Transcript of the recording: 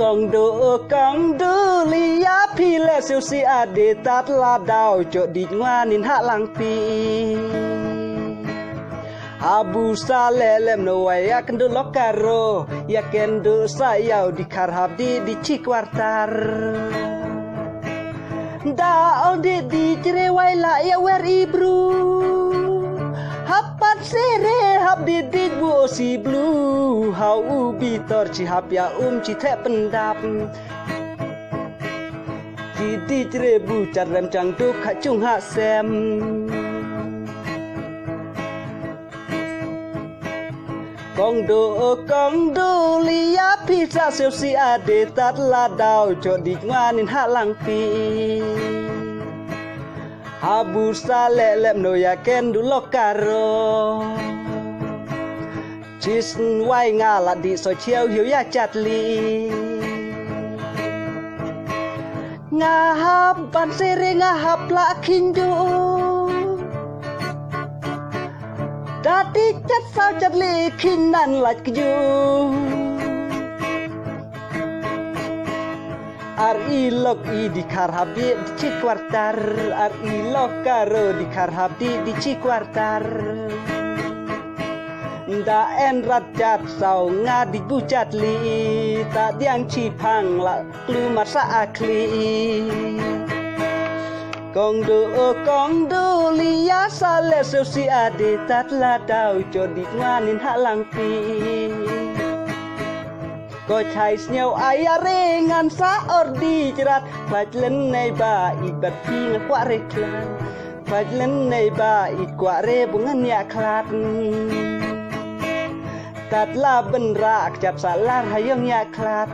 Kong do liya pile siu si ade tat la dau cho di ngwanin ha lang pi Abu salelem no ya kendo lokaro ya kendo sayau di karhab di cikwartar da on di cerewai la ya wer ibru Hapat sere hap didik bu si blue Hau ubi tor ci hap ya ci te pendap Di cerebu carem cang duk hak cung hak sem Kong do liya pizza siu si ade tat la dau cho dik nganin hak lang pi Abu salelem no ya kendu lokaro Cis wai ngala di so chieu hiu ya chatli Ngahap ban sere ngahap la kindu Dati chat sao chatli kinan lat kju Ari lok I di karhab di cikwartar Ari lok karo di karhab di cikwartar Da en ratjat sau ngadi bucat li Ta diang cipang la klu masa akli Kong do liya sale siu si ade tat la dau cho di ngwanin hak lang pi Có chai nhau ai ngan sa ordi jerat Phaj len nei ba I bat pi nga kwa re klan Phaj len nei ba I kwa re bungan ya klat Tat la ben rak jap salar hayong ya klat